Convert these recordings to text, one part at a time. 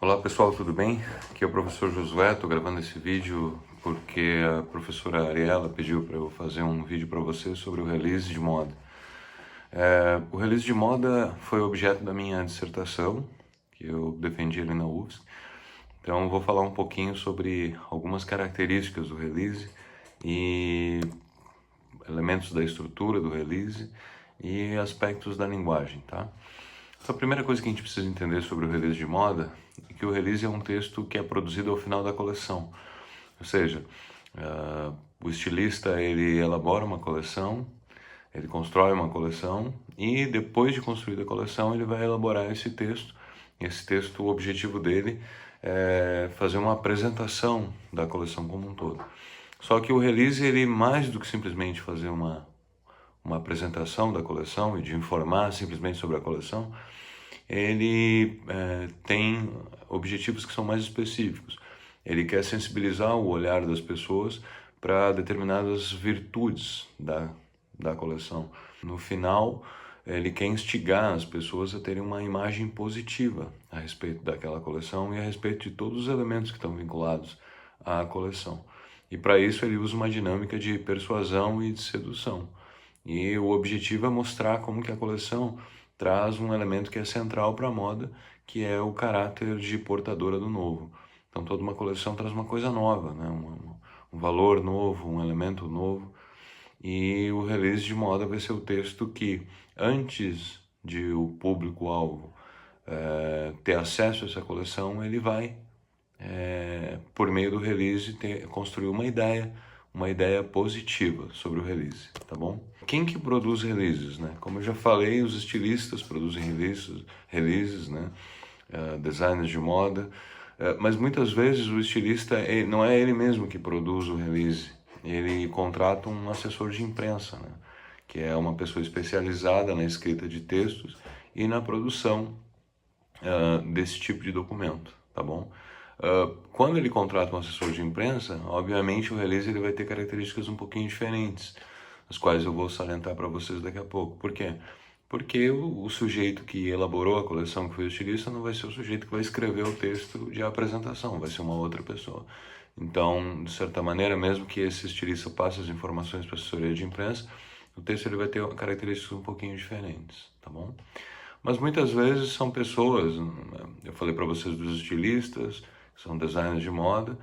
Olá pessoal, tudo bem? Aqui é o professor Josué, estou gravando esse vídeo porque a professora Ariela pediu para eu fazer um vídeo para você sobre o release de moda. O release de moda foi objeto da minha dissertação, que eu defendi ali na UFSC. Então eu vou falar um pouquinho sobre algumas características do release e elementos da estrutura do release e aspectos da linguagem, tá? Então, a primeira coisa que a gente precisa entender sobre o release de moda é que o release é um texto que é produzido ao final da coleção. Ou seja, o estilista ele elabora uma coleção, ele constrói uma coleção e depois de construída a coleção ele vai elaborar esse texto. Esse texto, o objetivo dele é fazer uma apresentação da coleção como um todo. Só que o release, ele mais do que simplesmente fazer uma apresentação da coleção e de informar simplesmente sobre a coleção, ele tem objetivos que são mais específicos. Ele quer sensibilizar o olhar das pessoas para determinadas virtudes da coleção. No final, ele quer instigar as pessoas a terem uma imagem positiva a respeito daquela coleção e a respeito de todos os elementos que estão vinculados à coleção. E para isso ele usa uma dinâmica de persuasão e de sedução. E o objetivo é mostrar como que a coleção traz um elemento que é central para a moda, que é o caráter de portadora do novo. Então toda uma coleção traz uma coisa nova, né? Um valor novo, um elemento novo. E o release de moda vai ser o texto que, antes de o público-alvo ter acesso a essa coleção, ele vai, por meio do release, construir uma ideia positiva sobre o release, tá bom? Quem que produz releases, né? Como eu já falei, os estilistas produzem releases, né? Designers de moda, mas muitas vezes o estilista não é ele mesmo que produz o release, ele contrata um assessor de imprensa, né? Que é uma pessoa especializada na escrita de textos e na produção desse tipo de documento, tá bom? Quando ele contrata um assessor de imprensa, obviamente o release ele vai ter características um pouquinho diferentes, as quais eu vou salientar para vocês daqui a pouco. Por quê? Porque o sujeito que elaborou a coleção, que foi o estilista, não vai ser o sujeito que vai escrever o texto de apresentação, vai ser uma outra pessoa. Então, de certa maneira, mesmo que esse estilista passe as informações para a assessoria de imprensa, o texto ele vai ter características um pouquinho diferentes, tá bom? Mas muitas vezes são pessoas, eu falei para vocês dos estilistas, que são designers de moda,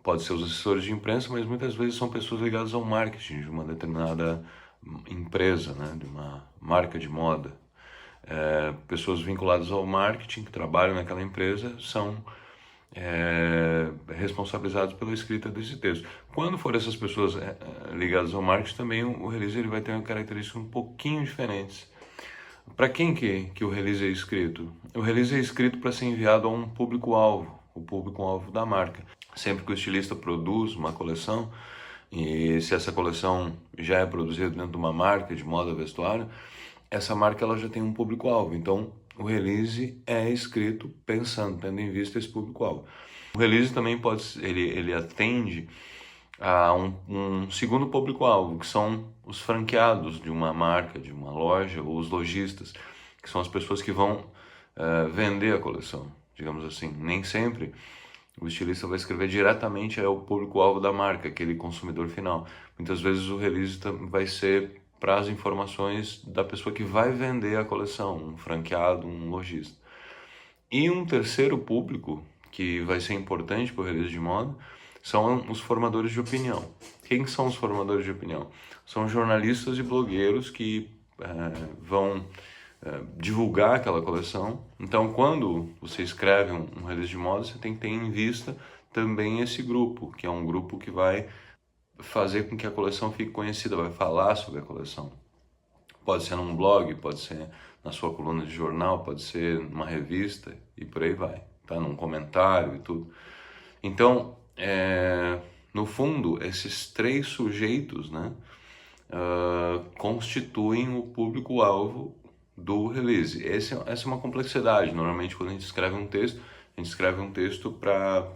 pode ser os assessores de imprensa, mas muitas vezes são pessoas ligadas ao marketing de uma determinada empresa, né, de uma marca de moda. Pessoas vinculadas ao marketing que trabalham naquela empresa são responsabilizados pela escrita desse texto. Quando for essas pessoas ligadas ao marketing, também o release ele vai ter características um pouquinho diferentes. Para quem que o release é escrito? O release é escrito para ser enviado a um público-alvo, o público-alvo da marca. Sempre que o estilista produz uma coleção, e se essa coleção já é produzida dentro de uma marca de moda vestuário, essa marca ela já tem um público-alvo. Então, o release é escrito pensando, tendo em vista esse público-alvo. O release também ele atende a um segundo público-alvo, que são os franqueados de uma marca, de uma loja, ou os lojistas, que são as pessoas que vão vender a coleção, digamos assim. Nem sempre o estilista vai escrever diretamente ao público-alvo da marca, aquele consumidor final. Muitas vezes o release vai ser para as informações da pessoa que vai vender a coleção, um franqueado, um lojista. E um terceiro público, que vai ser importante para o release de moda, são os formadores de opinião. Quem são os formadores de opinião? São jornalistas e blogueiros que vão divulgar aquela coleção. Então, quando você escreve um release de moda, você tem que ter em vista também esse grupo, que é um grupo que vai fazer com que a coleção fique conhecida, vai falar sobre a coleção. Pode ser num blog, pode ser na sua coluna de jornal, pode ser numa revista e por aí vai, tá? Num comentário e tudo. Então, no fundo, esses três sujeitos, né, constituem o público-alvo do release. Essa é uma complexidade. Normalmente, quando a gente escreve um texto para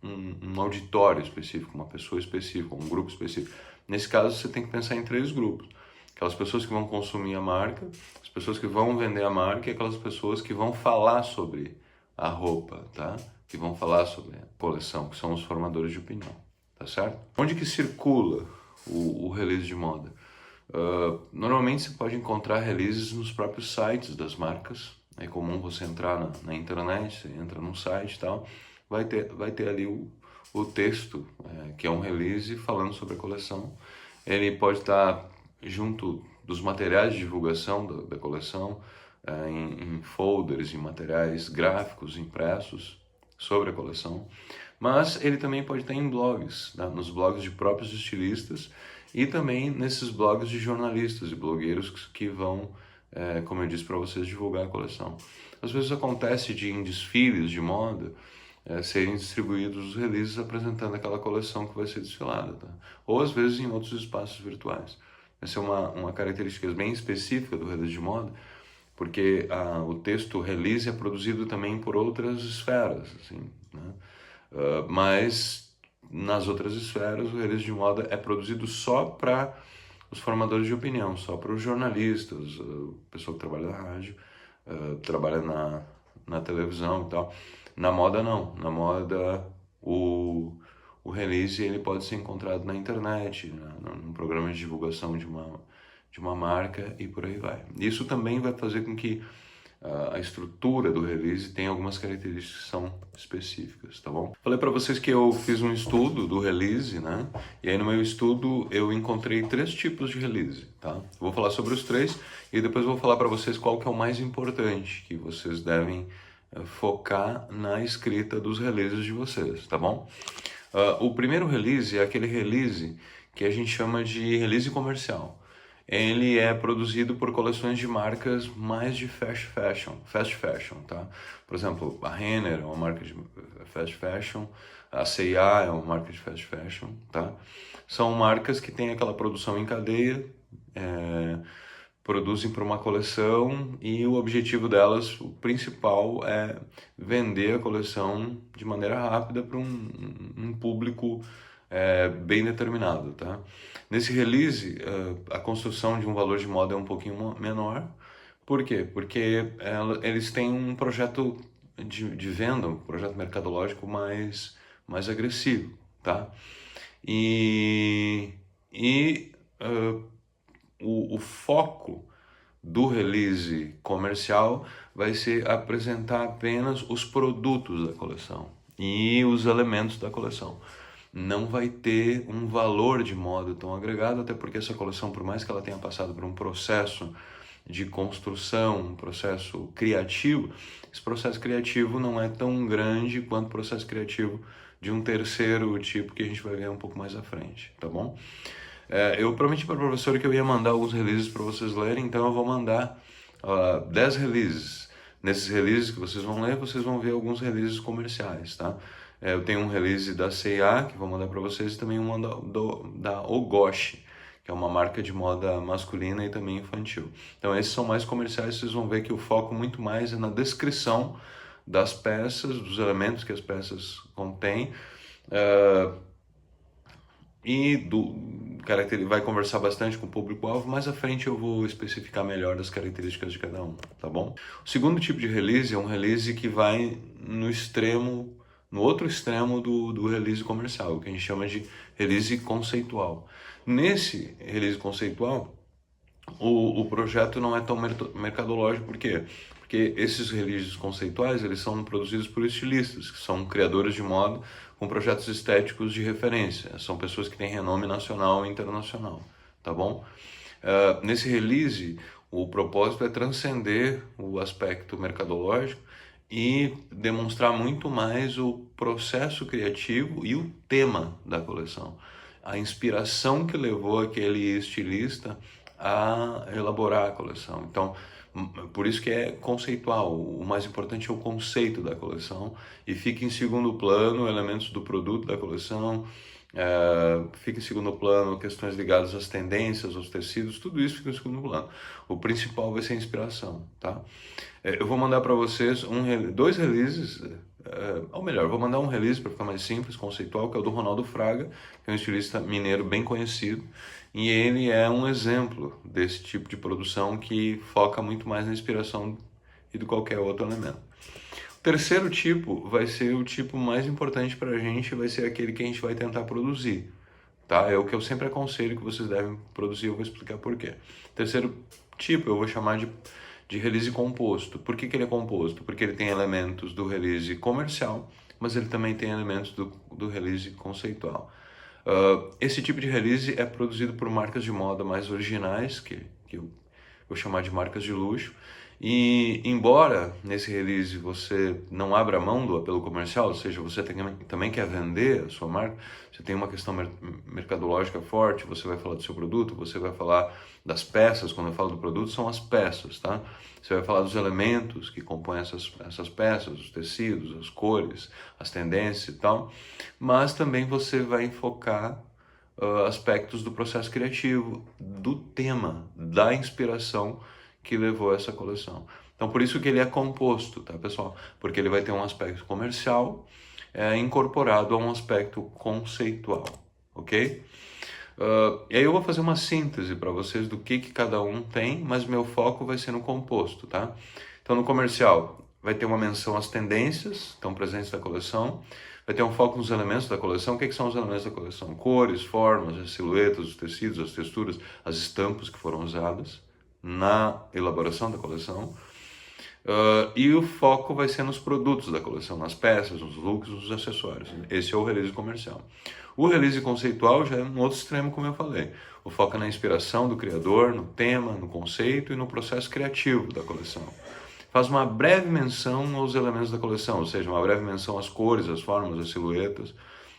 um auditório específico, uma pessoa específica, um grupo específico. Nesse caso, você tem que pensar em três grupos. Aquelas pessoas que vão consumir a marca, as pessoas que vão vender a marca e aquelas pessoas que vão falar sobre a roupa, tá? Que vão falar sobre a coleção, que são os formadores de opinião, tá certo? Onde que circula o release de moda? Normalmente você pode encontrar releases nos próprios sites das marcas. É comum você entrar na internet, você entra num site e tal, vai ter ali o texto, que é um release falando sobre a coleção. Ele pode estar junto dos materiais de divulgação da coleção, em folders, em materiais gráficos impressos sobre a coleção, mas ele também pode estar em blogs, né, nos blogs de próprios estilistas e também nesses blogs de jornalistas e blogueiros que vão, como eu disse para vocês, divulgar a coleção. Às vezes acontece em desfiles de moda, serem distribuídos os releases apresentando aquela coleção que vai ser desfilada, tá? Ou às vezes em outros espaços virtuais. Essa é uma característica bem específica do release de moda, porque o texto release é produzido também por outras esferas, assim, né? Mas nas outras esferas o release de moda é produzido só para os formadores de opinião, só para os jornalistas, o pessoal que trabalha na rádio, trabalha na televisão e tal. Na moda não, na moda o release ele pode ser encontrado na internet, né, num programa de divulgação de uma marca e por aí vai. Isso também vai fazer com que a estrutura do release tenha algumas características que são específicas, tá bom? Falei para vocês que eu fiz um estudo do release, né? E aí no meu estudo eu encontrei 3 tipos de release, tá? Vou falar sobre os 3 e depois vou falar para vocês qual que é o mais importante que vocês devem focar na escrita dos releases de vocês, tá bom? O primeiro release é aquele release que a gente chama de release comercial. Ele é produzido por coleções de marcas mais de fast fashion, tá? Por exemplo, a Renner é uma marca de fast fashion, a C&A é uma marca de fast fashion, tá? São marcas que têm aquela produção em cadeia, produzem para uma coleção e o objetivo delas, o principal, é vender a coleção de maneira rápida para um público bem determinado, tá? Nesse release, a construção de um valor de moda é um pouquinho menor. Por quê? Porque eles têm um projeto de venda, um projeto mercadológico mais agressivo, tá? O foco do release comercial vai ser apresentar apenas os produtos da coleção e os elementos da coleção. Não vai ter um valor de moda tão agregado, até porque essa coleção, por mais que ela tenha passado por um processo de construção, um processo criativo, esse processo criativo não é tão grande quanto o processo criativo de um terceiro tipo que a gente vai ver um pouco mais à frente, tá bom? Eu prometi para a professora que eu ia mandar alguns releases para vocês lerem, então eu vou mandar 10 releases. Nesses releases que vocês vão ler, vocês vão ver alguns releases comerciais, tá? Eu tenho um release da C&A, que vou mandar para vocês, e também um da Ogoshi, que é uma marca de moda masculina e também infantil. Então esses são mais comerciais, vocês vão ver que o foco muito mais é na descrição das peças, dos elementos que as peças contêm, vai conversar bastante com o público-alvo. Mais à frente eu vou especificar melhor as características de cada um, tá bom? O segundo tipo de release é um release que vai no outro extremo do release comercial, o que a gente chama de release conceitual. Nesse release conceitual, o projeto não é tão mercadológico, por quê? Porque esses releases conceituais, eles são produzidos por estilistas, que são criadores de moda com projetos estéticos de referência. São pessoas que têm renome nacional e internacional, tá bom? Nesse release, o propósito é transcender o aspecto mercadológico e demonstrar muito mais o processo criativo e o tema da coleção. A inspiração que levou aquele estilista a elaborar a coleção. Então, por isso que é conceitual. O mais importante é o conceito da coleção e fica em segundo plano elementos do produto da coleção, fica em segundo plano questões ligadas às tendências, aos tecidos, tudo isso fica em segundo plano. O principal vai ser a inspiração, tá? Eu vou mandar para vocês 2 releases, ou melhor, eu vou mandar um release para ficar mais simples, conceitual, que é o do Ronaldo Fraga, que é um estilista mineiro bem conhecido, e ele é um exemplo desse tipo de produção que foca muito mais na inspiração e do qualquer outro elemento. Terceiro tipo vai ser o tipo mais importante para a gente, vai ser aquele que a gente vai tentar produzir, tá? É o que eu sempre aconselho que vocês devem produzir, eu vou explicar por quê. Terceiro tipo eu vou chamar de release composto. Por que ele é composto? Porque ele tem elementos do release comercial, mas ele também tem elementos do release conceitual. Esse tipo de release é produzido por marcas de moda mais originais, que eu vou chamar de marcas de luxo. E embora nesse release você não abra mão do apelo comercial, ou seja, você também quer vender a sua marca, você tem uma questão mercadológica forte, você vai falar do seu produto, você vai falar das peças. Quando eu falo do produto, são as peças, tá? Você vai falar dos elementos que compõem essas peças, os tecidos, as cores, as tendências e tal, mas também você vai enfocar aspectos do processo criativo, do tema, da inspiração que levou a essa coleção. Então, por isso que ele é composto, tá, pessoal? Porque ele vai ter um aspecto comercial incorporado a um aspecto conceitual, ok? E aí eu vou fazer uma síntese para vocês do que cada um tem, mas meu foco vai ser no composto, tá? Então, no comercial, vai ter uma menção às tendências que estão presentes na coleção, vai ter um foco nos elementos da coleção. O que são os elementos da coleção? Cores, formas, as silhuetas, os tecidos, as texturas, as estampas que foram usadas na elaboração da coleção. E o foco vai ser nos produtos da coleção, nas peças, nos looks, nos acessórios. Esse é o release comercial. O release conceitual já é um outro extremo, como eu falei. O foco é na inspiração do criador, no tema, no conceito e no processo criativo da coleção. Faz uma breve menção aos elementos da coleção, ou seja, uma breve menção às cores, às formas, às silhuetas,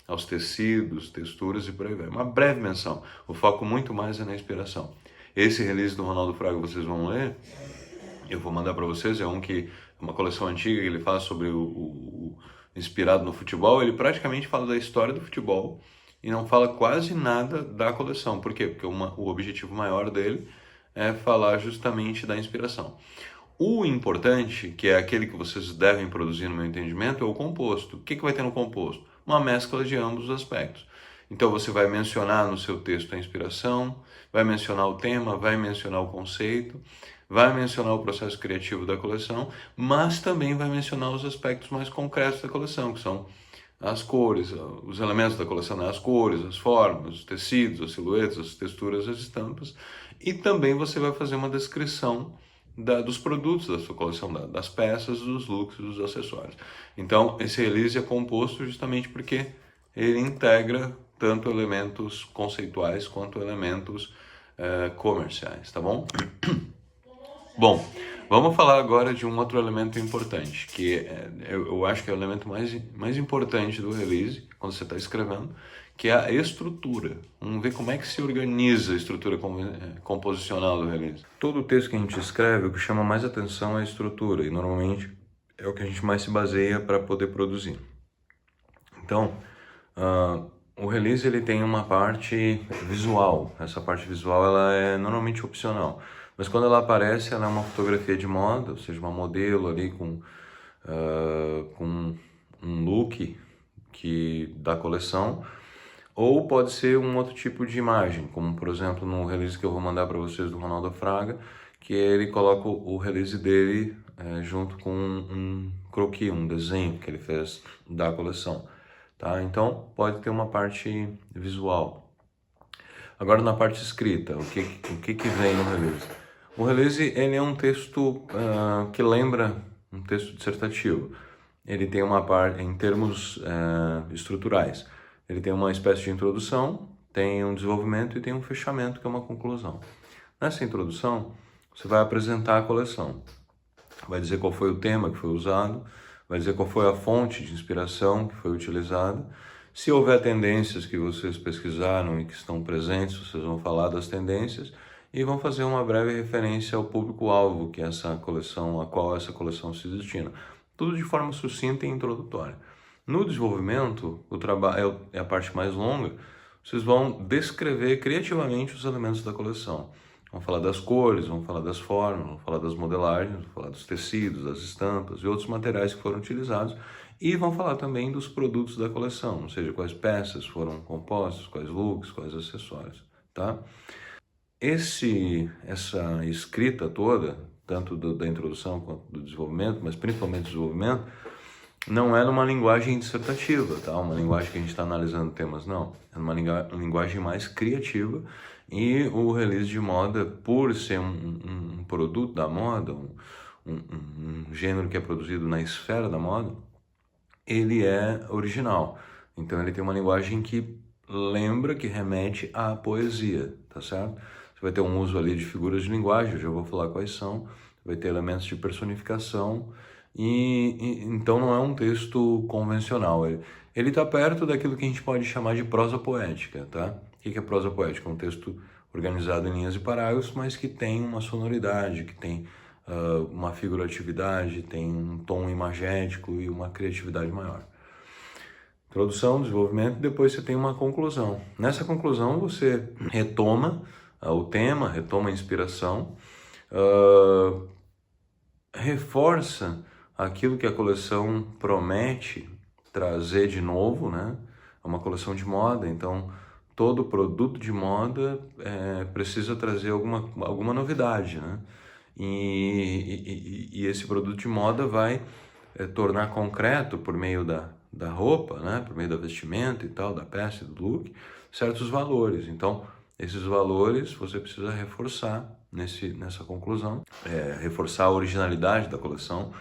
aos tecidos, texturas e por aí vai. Uma breve menção. O foco muito mais é na inspiração. Esse release do Ronaldo Fraga vocês vão ler, eu vou mandar para vocês, é uma coleção antiga que ele faz sobre o inspirado no futebol. Ele praticamente fala da história do futebol e não fala quase nada da coleção. Por quê? Porque o objetivo maior dele é falar justamente da inspiração. O importante, que é aquele que vocês devem produzir no meu entendimento, é o composto. O que vai ter no composto? Uma mescla de ambos os aspectos. Então você vai mencionar no seu texto a inspiração, vai mencionar o tema, vai mencionar o conceito, vai mencionar o processo criativo da coleção, mas também vai mencionar os aspectos mais concretos da coleção, que são as cores, os elementos da coleção, né? As cores, as formas, os tecidos, as silhuetas, as texturas, as estampas. E também você vai fazer uma descrição dos produtos da sua coleção, das peças, dos looks, dos acessórios. Então, esse release é composto justamente porque ele integra tanto elementos conceituais quanto elementos comerciais, tá bom? Bom, vamos falar agora de um outro elemento importante, que eu acho que é o elemento mais importante do release, quando você está escrevendo, que é a estrutura. Vamos ver como é que se organiza a estrutura composicional do release. Todo o texto que a gente escreve, o que chama mais atenção é a estrutura, e normalmente é o que a gente mais se baseia para poder produzir. Então, o release ele tem uma parte visual. Essa parte visual ela é normalmente opcional, mas quando ela aparece, ela é uma fotografia de moda, ou seja, uma modelo ali com um look da coleção, ou pode ser um outro tipo de imagem, como por exemplo no release que eu vou mandar para vocês do Ronaldo Fraga, que ele coloca o release dele junto com um croquis, um desenho que ele fez da coleção. Tá? Então pode ter uma parte visual. Agora na parte escrita, o que vem no release? O release ele é um texto que lembra um texto dissertativo. Ele tem uma parte, em termos estruturais, ele tem uma espécie de introdução, tem um desenvolvimento e tem um fechamento, que é uma conclusão. Nessa introdução, você vai apresentar a coleção. Vai dizer qual foi o tema que foi usado, vai dizer qual foi a fonte de inspiração que foi utilizada. Se houver tendências que vocês pesquisaram e que estão presentes, vocês vão falar das tendências e vão fazer uma breve referência ao público-alvo que essa coleção, a qual essa coleção se destina. Tudo de forma sucinta e introdutória. No desenvolvimento, o trabalho é a parte mais longa. Vocês vão descrever criativamente os elementos da coleção. Vão falar das cores, vão falar das formas, vão falar das modelagens, vão falar dos tecidos, das estampas e outros materiais que foram utilizados. E vão falar também dos produtos da coleção, ou seja, quais peças foram compostas, quais looks, quais acessórios, tá? Essa escrita toda, tanto da introdução quanto do desenvolvimento, mas principalmente do desenvolvimento, não é numa linguagem dissertativa, tá? Uma linguagem que a gente está analisando temas, não. É numa linguagem mais criativa, e o release de moda, por ser um produto da moda, um gênero que é produzido na esfera da moda, ele é original. Então ele tem uma linguagem que lembra, que remete à poesia, tá certo? Você vai ter um uso ali de figuras de linguagem, eu já vou falar quais são, vai ter elementos de personificação, e então não é um texto convencional. Ele está perto daquilo que a gente pode chamar de prosa poética, tá? O que é prosa poética? É um texto organizado em linhas e parágrafos, mas que tem uma sonoridade, que tem uma figuratividade, tem um tom imagético e uma criatividade maior. Introdução, desenvolvimento, depois você tem uma conclusão. Nessa conclusão você retoma o tema, retoma a inspiração, reforça aquilo que a coleção promete trazer de novo, né? É uma coleção de moda, então todo produto de moda precisa trazer alguma novidade, né? E esse produto de moda vai tornar concreto, por meio da roupa, né? Por meio da vestimenta e tal, da peça, do look, certos valores. Então, esses valores você precisa reforçar nessa conclusão, reforçar a originalidade da coleção,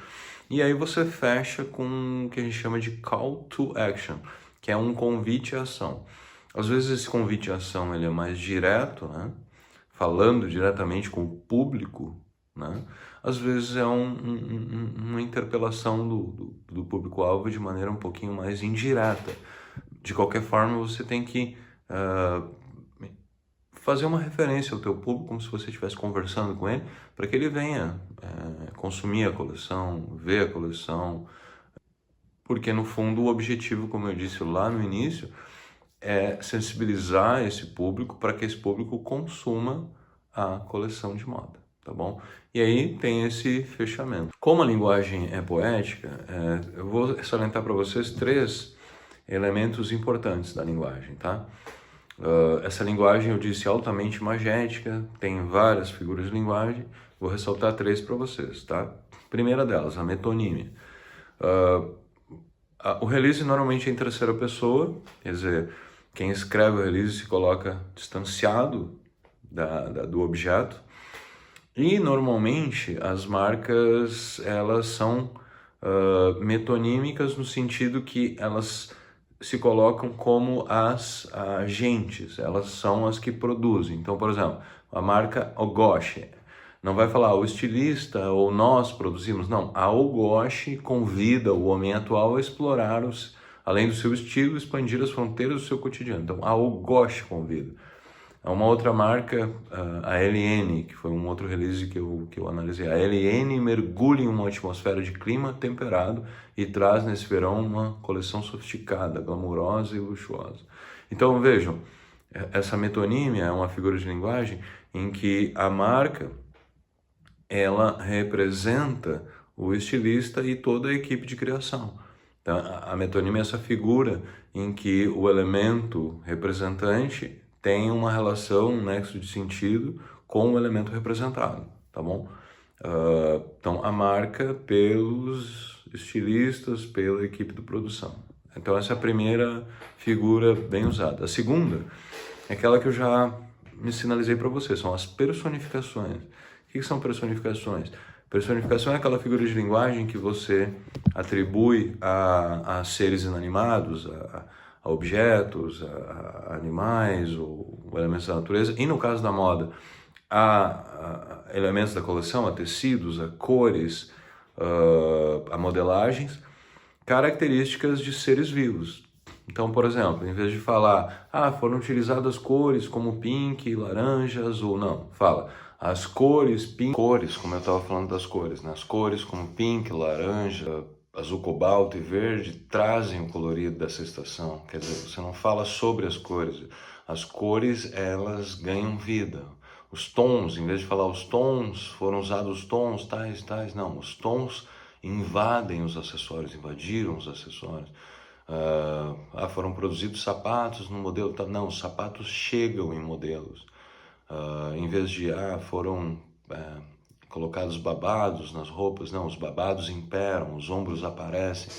e aí você fecha com o que a gente chama de call to action, que é um convite à ação. Às vezes esse convite à ação ele é mais direto, né? Falando diretamente com o público, né? Às vezes é uma interpelação do público-alvo de maneira um pouquinho mais indireta. De qualquer forma, você tem que fazer uma referência ao teu público, como se você estivesse conversando com ele, para que ele venha consumir a coleção, ver a coleção, porque no fundo o objetivo, como eu disse lá no início, é sensibilizar esse público para que esse público consuma a coleção de moda, tá bom? E aí tem esse fechamento. Como a linguagem é poética, eu vou salientar para vocês 3 elementos importantes da linguagem, tá? Essa linguagem, eu disse, altamente imagética, tem várias figuras de linguagem, vou ressaltar 3 para vocês, tá? Primeira delas, a metonímia. O release normalmente é em terceira pessoa, quer dizer, quem escreve o release se coloca distanciado do objeto, e normalmente as marcas elas são metonímicas no sentido que elas se colocam como as agentes, elas são as que produzem. Então, por exemplo, a marca Ogoshi não vai falar o estilista ou nós produzimos, não. A Ogoshi convida o homem atual a explorar, além do seu estilo, expandir as fronteiras do seu cotidiano. Então, a Ogoshi convida. Uma outra marca, a LN, que foi um outro release que eu analisei. A LN mergulha em uma atmosfera de clima temperado e traz nesse verão uma coleção sofisticada, glamurosa e luxuosa. Então vejam, essa metonímia é uma figura de linguagem em que a marca ela representa o estilista e toda a equipe de criação. Então, a metonímia é essa figura em que o elemento representante tem uma relação, um nexo de sentido com o elemento representado, tá bom? Então, a marca pelos estilistas, pela equipe de produção. Então, essa é a primeira figura bem usada. A segunda é aquela que eu já me sinalizei para vocês, são as personificações. O que são personificações? Personificação é aquela figura de linguagem que você atribui a seres inanimados, a objetos, a animais ou elementos da natureza, e no caso da moda, a elementos da coleção, a tecidos, a cores, a modelagens, características de seres vivos. Então, por exemplo, em vez de falar, foram utilizadas cores como pink, laranja, azul, não, fala as cores, pink, cores, como eu estava falando das cores, né? As cores como pink, laranja, azul cobalto e verde trazem o colorido dessa estação. Quer dizer, você não fala sobre as cores elas ganham vida. Os tons, em vez de falar os tons, foram usados tons tais, não, os tons invadem os acessórios, invadiram os acessórios. Foram produzidos sapatos no modelo tal, não, os sapatos chegam em modelos. Em vez de foram colocados babados nas roupas, não, os babados imperam, os ombros aparecem.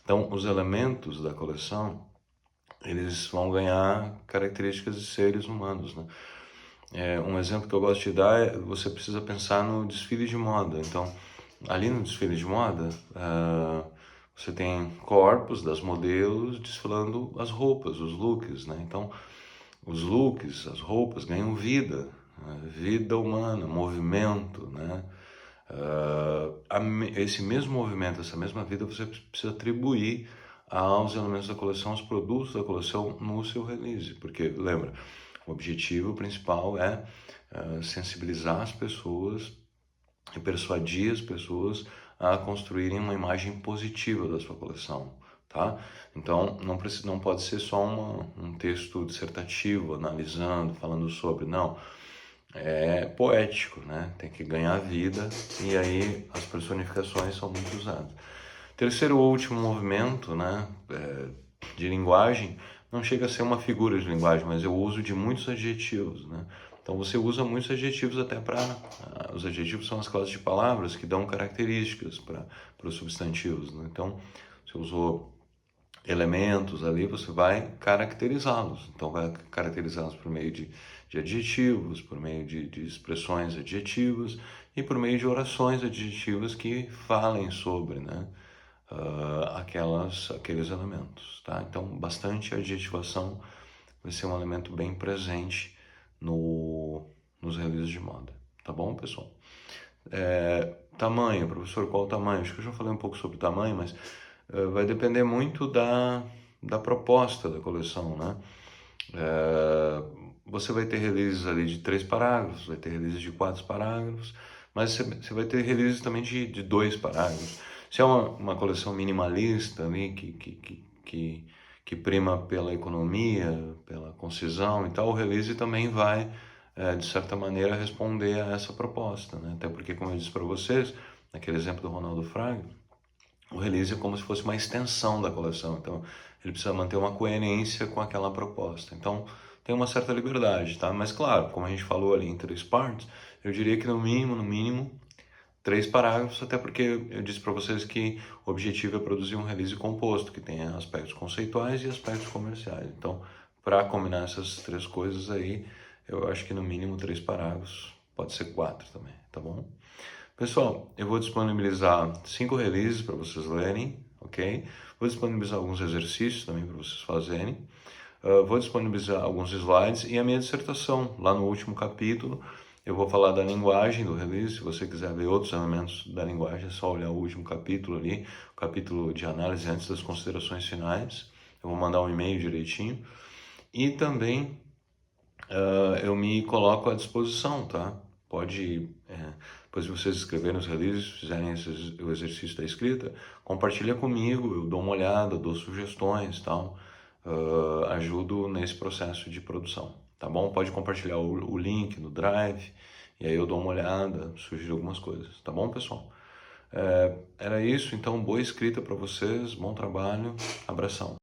Então, os elementos da coleção, eles vão ganhar características de seres humanos, né? Um exemplo que eu gosto de dar é, você precisa pensar no desfile de moda. Então, ali no desfile de moda, você tem corpos das modelos desfilando as roupas, os looks, né? Então, os looks, as roupas ganham vida, né? Vida humana, movimento, né? Esse mesmo movimento, essa mesma vida, você precisa atribuir aos elementos da coleção, aos produtos da coleção no seu release, porque lembra, o objetivo principal é sensibilizar as pessoas e persuadir as pessoas a construírem uma imagem positiva da sua coleção, tá? Então não pode ser só um texto dissertativo, analisando, falando sobre, não. É poético, né? Tem que ganhar vida e aí as personificações são muito usadas. Terceiro ou último movimento, né, de linguagem, não chega a ser uma figura de linguagem, mas eu uso de muitos adjetivos, né? Então você usa muitos adjetivos até para... os adjetivos são as classes de palavras que dão características para os substantivos, né? Então, você usou elementos ali, você vai caracterizá-los. Então, vai caracterizá-los por meio de adjetivos, por meio de expressões adjetivas e por meio de orações adjetivas que falem sobre, né, aqueles elementos, tá? Então, bastante adjetivação vai ser um elemento bem presente nos releases de moda, tá bom, pessoal? Tamanho, professor, qual o tamanho? Acho que eu já falei um pouco sobre o tamanho, mas vai depender muito da proposta da coleção, né? Você vai ter releases ali de 3 parágrafos, vai ter releases de 4 parágrafos, mas você vai ter releases também de 2 parágrafos. Se é uma coleção minimalista ali, que prima pela economia, pela concisão e tal, o release também vai, de certa maneira, responder a essa proposta, né? Até porque, como eu disse para vocês, naquele exemplo do Ronaldo Fraga, o release é como se fosse uma extensão da coleção, então ele precisa manter uma coerência com aquela proposta. Então tem uma certa liberdade, tá? Mas claro, como a gente falou ali em 3 partes, eu diria que no mínimo 3 parágrafos, até porque eu disse para vocês que o objetivo é produzir um release composto, que tenha aspectos conceituais e aspectos comerciais. Então, para combinar essas 3 coisas aí, eu acho que no mínimo 3 parágrafos, pode ser 4 também, tá bom? Pessoal, eu vou disponibilizar 5 releases para vocês lerem, ok? Vou disponibilizar alguns exercícios também para vocês fazerem. Vou disponibilizar alguns slides e a minha dissertação. Lá no último capítulo, eu vou falar da linguagem do release. Se você quiser ver outros elementos da linguagem, é só olhar o último capítulo ali, o capítulo de análise antes das considerações finais. Eu vou mandar um e-mail direitinho. E também eu me coloco à disposição, tá? Pode, depois de vocês escreverem os releases, fizerem o exercício da escrita, compartilha comigo, eu dou uma olhada, dou sugestões e tal, ajudo nesse processo de produção, tá bom? Pode compartilhar o link no Drive, e aí eu dou uma olhada, sugiro algumas coisas, tá bom, pessoal? Era isso, então boa escrita para vocês, bom trabalho, abração.